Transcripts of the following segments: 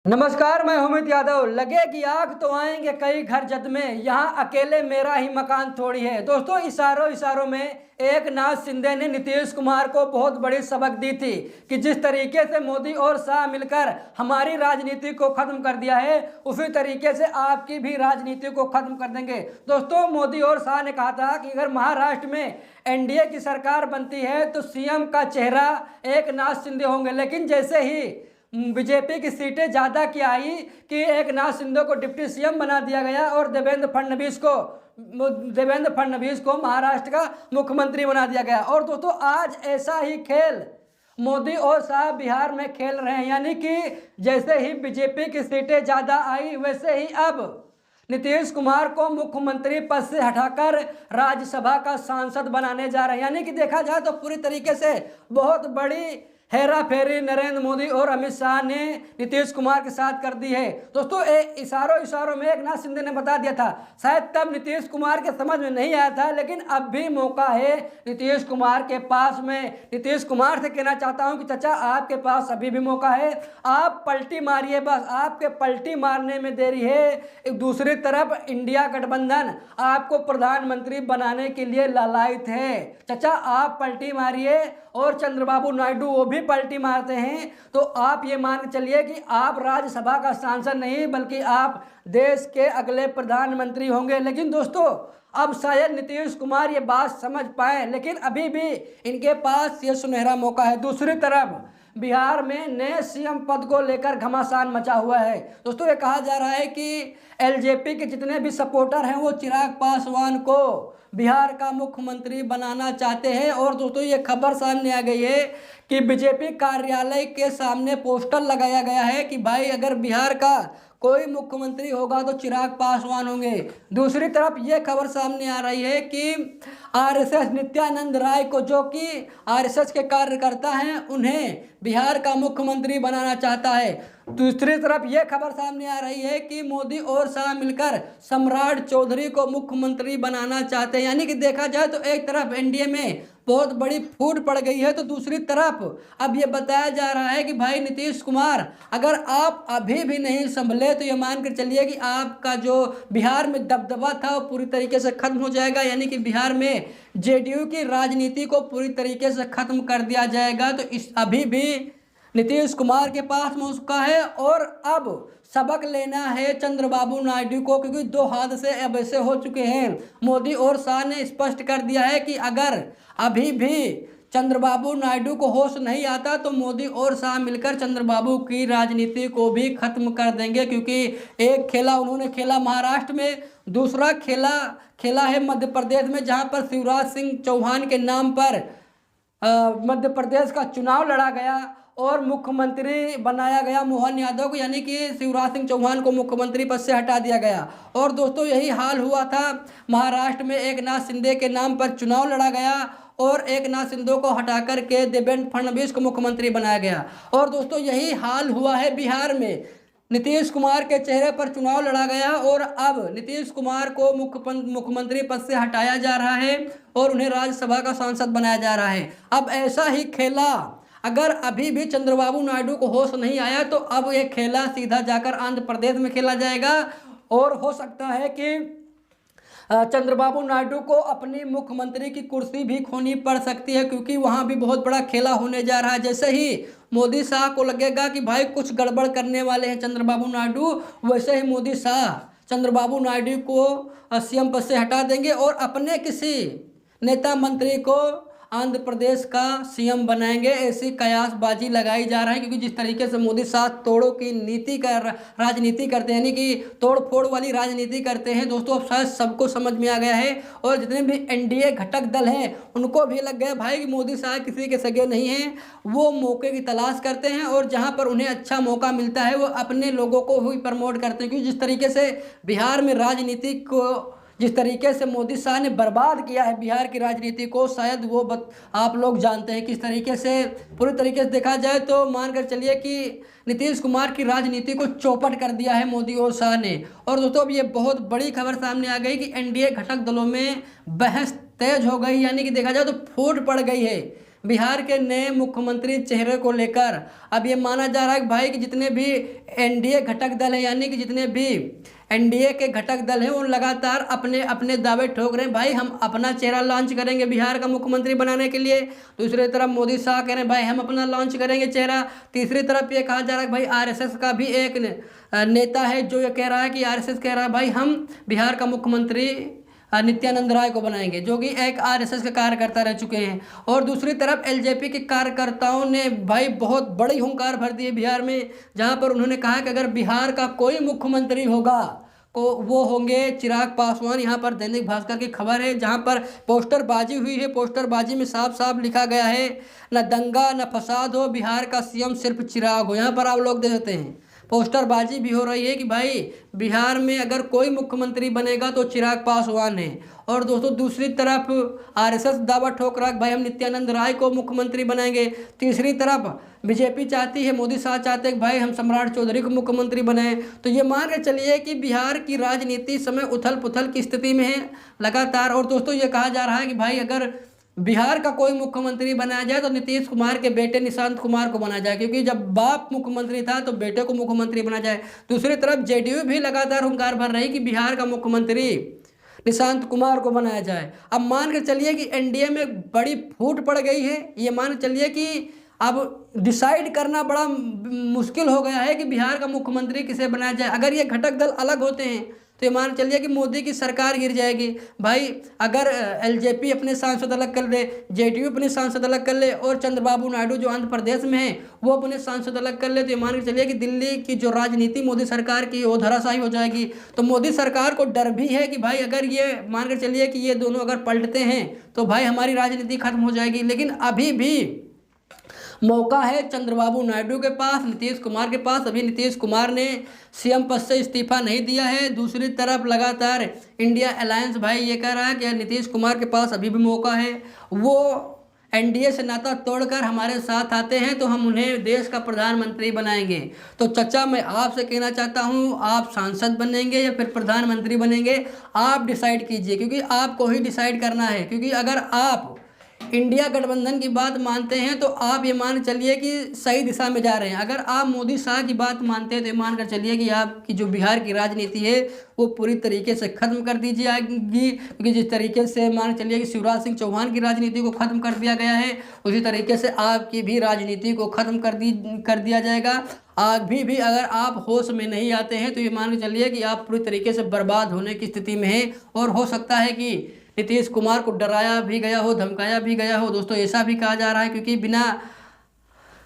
नमस्कार, मैं अमित यादव। लगेगी आग तो आएंगे कई घर जद में, यहाँ अकेले मेरा ही मकान थोड़ी है। दोस्तों, इशारों इशारों में एकनाथ शिंदे ने नीतीश कुमार को बहुत बड़ी सबक दी थी कि जिस तरीके से मोदी और शाह मिलकर हमारी राजनीति को खत्म कर दिया है, उसी तरीके से आपकी भी राजनीति को खत्म कर देंगे। दोस्तों, मोदी और शाह ने कहा था कि अगर महाराष्ट्र में एनडीए की सरकार बनती है तो सीएम का चेहरा एकनाथ शिंदे होंगे। लेकिन जैसे ही बीजेपी की सीटें ज़्यादा की आई कि एकनाथ शिंदे को डिप्टी सीएम बना दिया गया और देवेंद्र फडणवीस को महाराष्ट्र का मुख्यमंत्री बना दिया गया। और दोस्तों, आज ऐसा ही खेल मोदी और शाह बिहार में खेल रहे हैं, यानी कि जैसे ही बीजेपी की सीटें ज़्यादा आई वैसे ही अब नीतीश कुमार को मुख्यमंत्री पद से हटाकर राज्यसभा का सांसद बनाने जा रहे हैं। यानी कि देखा जाए तो पूरी तरीके से बहुत बड़ी हेरा फेरी नरेंद्र मोदी और अमित शाह ने नीतीश कुमार के साथ कर दी है। दोस्तों, इशारों में एकनाथ शिंदे ने बता दिया था, शायद तब नीतीश कुमार के समझ में नहीं आया था, लेकिन अब भी मौका है नीतीश कुमार के पास में। नीतीश कुमार से कहना चाहता हूं कि चाचा, आपके पास अभी भी मौका है, आप पलटी मारिए, बस आपके पलटी मारने में देरी है। एक दूसरी तरफ इंडिया गठबंधन आपको प्रधानमंत्री बनाने के लिए लालायित है। चाचा, आप पलटी मारिए और चंद्रबाबू नायडू वो भी पलटी मारते हैं, तो आप ये मान के चलिए कि आप राज्यसभा का सांसद नहीं बल्कि आप देश के अगले प्रधानमंत्री होंगे। लेकिन दोस्तों, अब शायद नीतीश कुमार ये बात समझ पाए, लेकिन अभी भी इनके पास ये सुनहरा मौका है। दूसरी तरफ बिहार में नए सीएम पद को लेकर घमासान मचा हुआ है। दोस्तों, ये कहा जा रहा है कि एलजेपी के जितने भी सपोर्टर हैं वो चिराग पासवान को बिहार का मुख्यमंत्री बनाना चाहते हैं। और दोस्तों, ये खबर सामने आ गई है कि बीजेपी कार्यालय के सामने पोस्टर लगाया गया है कि भाई, अगर बिहार का कोई मुख्यमंत्री होगा तो चिराग पासवान होंगे। दूसरी तरफ ये खबर सामने आ रही है कि आरएसएस नित्यानंद राय को, जो कि आरएसएस के कार्यकर्ता हैं, उन्हें बिहार का मुख्यमंत्री बनाना चाहता है। दूसरी तरफ यह खबर सामने आ रही है कि मोदी और शाह मिलकर सम्राट चौधरी को मुख्यमंत्री बनाना चाहते हैं। यानी कि देखा जाए तो एक तरफ एनडीए में बहुत बड़ी फूट पड़ गई है, तो दूसरी तरफ अब ये बताया जा रहा है कि भाई नीतीश कुमार, अगर आप अभी भी नहीं संभले तो ये मान कर चलिए कि आपका जो बिहार में दबदबा था वो पूरी तरीके से खत्म हो जाएगा। यानी कि बिहार में जेडीयू की राजनीति को पूरी तरीके से खत्म कर दिया जाएगा। तो इस अभी भी नीतीश कुमार के पास मौका है और अब सबक लेना है चंद्रबाबू नायडू को, क्योंकि दो हादसे अब ऐसे हो चुके हैं। मोदी और शाह ने स्पष्ट कर दिया है कि अगर अभी भी चंद्रबाबू नायडू को होश नहीं आता तो मोदी और शाह मिलकर चंद्रबाबू की राजनीति को भी खत्म कर देंगे। क्योंकि एक खेला उन्होंने खेला महाराष्ट्र में, दूसरा खेला है मध्य प्रदेश में, जहां पर शिवराज सिंह चौहान के नाम पर मध्य प्रदेश का चुनाव लड़ा गया और मुख्यमंत्री बनाया गया मोहन यादव को। यानी कि शिवराज सिंह चौहान को मुख्यमंत्री पद से हटा दिया गया। और दोस्तों, यही हाल हुआ था महाराष्ट्र में, एकनाथ शिंदे के नाम पर चुनाव लड़ा गया और एकनाथ शिंदे को हटा करके देवेंद्र फडणवीस को मुख्यमंत्री बनाया गया। और दोस्तों, यही हाल हुआ है बिहार में, नीतीश कुमार के चेहरे पर चुनाव लड़ा गया और अब नीतीश कुमार को मुख्यमंत्री पद से हटाया जा रहा है और उन्हें राज्यसभा का सांसद बनाया जा रहा है। अब ऐसा ही खेला अगर अभी भी चंद्रबाबू नायडू को होश नहीं आया तो अब ये खेला सीधा जाकर आंध्र प्रदेश में खेला जाएगा और हो सकता है कि चंद्रबाबू नायडू को अपनी मुख्यमंत्री की कुर्सी भी खोनी पड़ सकती है, क्योंकि वहां भी बहुत बड़ा खेला होने जा रहा है। जैसे ही मोदी शाह को लगेगा कि भाई कुछ गड़बड़ करने वाले हैं चंद्रबाबू नायडू, वैसे ही मोदी शाह चंद्रबाबू नायडू को सीएम पद से हटा देंगे और अपने किसी नेता मंत्री को आंध्र प्रदेश का सीएम बनाएंगे। ऐसी कयासबाजी लगाई जा रहा है, क्योंकि जिस तरीके से मोदी शाह तोड़ों की नीति का राजनीति करते हैं, यानी कि तोड़ फोड़ वाली राजनीति करते हैं। दोस्तों, अब शायद सबको समझ में आ गया है और जितने भी एनडीए घटक दल हैं उनको भी लग गया भाई कि मोदी शाह किसी के सगे नहीं हैं। वो मौके की तलाश करते हैं और जहाँ पर उन्हें अच्छा मौका मिलता है वो अपने लोगों को भी प्रमोट करते हैं। क्योंकि जिस तरीके से बिहार में राजनीति को, जिस तरीके से मोदी शाह ने बर्बाद किया है बिहार की राजनीति को, शायद वो आप लोग जानते हैं किस तरीके से। पूरी तरीके से देखा जाए तो मानकर चलिए कि नीतीश कुमार की राजनीति को चौपट कर दिया है मोदी और शाह ने। और दोस्तों, अब ये बहुत बड़ी खबर सामने आ गई कि एनडीए घटक दलों में बहस तेज हो गई, यानी कि देखा जाए तो फूट पड़ गई है। बिहार के नए मुख्यमंत्री चेहरे को लेकर अब ये माना जा रहा है कि भाई कि जितने भी एनडीए घटक दल हैं, यानी कि जितने भी एनडीए के घटक दल हैं, वो लगातार अपने अपने दावे ठोक रहे हैं, भाई हम अपना चेहरा लॉन्च करेंगे बिहार का मुख्यमंत्री बनाने के लिए। दूसरी तरफ मोदी शाह कह रहे हैं भाई हम अपना लॉन्च करेंगे चेहरा। तीसरी तरफ ये कहा जा रहा है भाई आरएसएस का भी एक नेता है जो ये कह रहा है कि आरएसएस कह रहा है भाई हम बिहार का मुख्यमंत्री नित्यानंद राय को बनाएंगे, जो कि एक आरएसएस के कार्यकर्ता रह चुके हैं। और दूसरी तरफ एलजेपी के कार्यकर्ताओं ने भाई बहुत बड़ी हुंकार भर दी है बिहार में, जहां पर उन्होंने कहा कि अगर बिहार का कोई मुख्यमंत्री होगा को वो होंगे चिराग पासवान। यहाँ पर दैनिक भास्कर की खबर है, जहाँ पर पोस्टरबाजी हुई है। पोस्टरबाजी में साफ साफ लिखा गया है, न दंगा न फसाद हो, बिहार का सीएम सिर्फ चिराग हो। यहाँ पर आप लोग देख सकते हैं पोस्टरबाजी भी हो रही है कि भाई बिहार में अगर कोई मुख्यमंत्री बनेगा तो चिराग पासवान है। और दोस्तों दूसरी तरफ आरएसएस दावा ठोक रहा है भाई हम नित्यानंद राय को मुख्यमंत्री बनाएंगे। तीसरी तरफ बीजेपी चाहती है, मोदी शाह चाहते हैं कि भाई हम सम्राट चौधरी को मुख्यमंत्री बनाएं। तो ये मान के चलिए कि बिहार की राजनीति इस समय उथल पुथल की स्थिति में है लगातार। और दोस्तों ये कहा जा रहा है कि भाई अगर बिहार का कोई मुख्यमंत्री बनाया जाए तो नीतीश कुमार के बेटे निशांत कुमार को बनाया जाए, क्योंकि जब बाप मुख्यमंत्री था तो बेटे को मुख्यमंत्री बनाया जाए। दूसरी तरफ जेडीयू भी लगातार हुंकार भर रही कि बिहार का मुख्यमंत्री निशांत कुमार को बनाया जाए। अब मान के चलिए कि एनडीए में बड़ी फूट पड़ गई है। ये मान के चलिए कि अब डिसाइड करना बड़ा मुश्किल हो गया है कि बिहार का मुख्यमंत्री किसे बनाया जाए। अगर ये घटक दल अलग होते हैं तो ये मान चलिए कि मोदी की सरकार गिर जाएगी। भाई अगर एलजेपी अपने सांसद अलग कर ले, जेडीयू अपने सांसद अलग कर ले और चंद्रबाबू नायडू जो आंध्र प्रदेश में है वो अपने सांसद अलग कर ले, तो ये मान के चलिए कि दिल्ली की जो राजनीति मोदी सरकार की वो धराशायी हो जाएगी। तो मोदी सरकार को डर भी है कि भाई अगर ये मान के चलिए कि ये दोनों अगर पलटते हैं तो भाई हमारी राजनीति खत्म हो जाएगी। लेकिन अभी भी मौका है चंद्रबाबू नायडू के पास, नीतीश कुमार के पास। अभी नीतीश कुमार ने सीएम पद से इस्तीफा नहीं दिया है। दूसरी तरफ लगातार इंडिया अलायंस भाई ये कह रहा है कि नीतीश कुमार के पास अभी भी मौका है, वो एनडीए से नाता तोड़कर हमारे साथ आते हैं तो हम उन्हें देश का प्रधानमंत्री बनाएंगे। तो चचा मैं आपसे कहना चाहता हूं, आप सांसद बनेंगे या फिर प्रधानमंत्री बनेंगे, आप डिसाइड कीजिए, क्योंकि आपको ही डिसाइड करना है। क्योंकि अगर आप इंडिया गठबंधन की बात मानते हैं तो आप ये मान चलिए कि सही दिशा में जा रहे हैं। अगर आप मोदी शाह की बात मानते हैं तो ये मान कर चलिए कि आपकी जो बिहार की राजनीति है वो पूरी तरीके से ख़त्म कर दी जाएगी। क्योंकि जिस तरीके से मान चलिए कि शिवराज सिंह चौहान की राजनीति को ख़त्म कर दिया गया है, उसी तरीके से आपकी भी राजनीति को ख़त्म कर दिया जाएगा। भी अगर आप होश में नहीं आते हैं तो ये मान के चलिए कि आप पूरी तरीके से बर्बाद होने की स्थिति में हैं। और हो सकता है कि नीतीश कुमार को डराया भी गया हो, धमकाया भी गया हो। दोस्तों ऐसा भी कहा जा रहा है क्योंकि बिना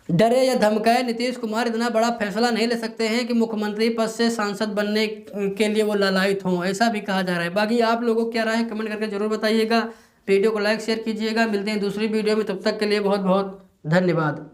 डरे या धमकाए नीतीश कुमार इतना बड़ा फैसला नहीं ले सकते हैं कि मुख्यमंत्री पद से सांसद बनने के लिए वो लालायित हों, ऐसा भी कहा जा रहा है। बाकी आप लोगों को क्या राय है कमेंट करके जरूर बताइएगा। वीडियो को लाइक शेयर कीजिएगा। मिलते हैं दूसरी वीडियो में, तब तक के लिए बहुत बहुत धन्यवाद।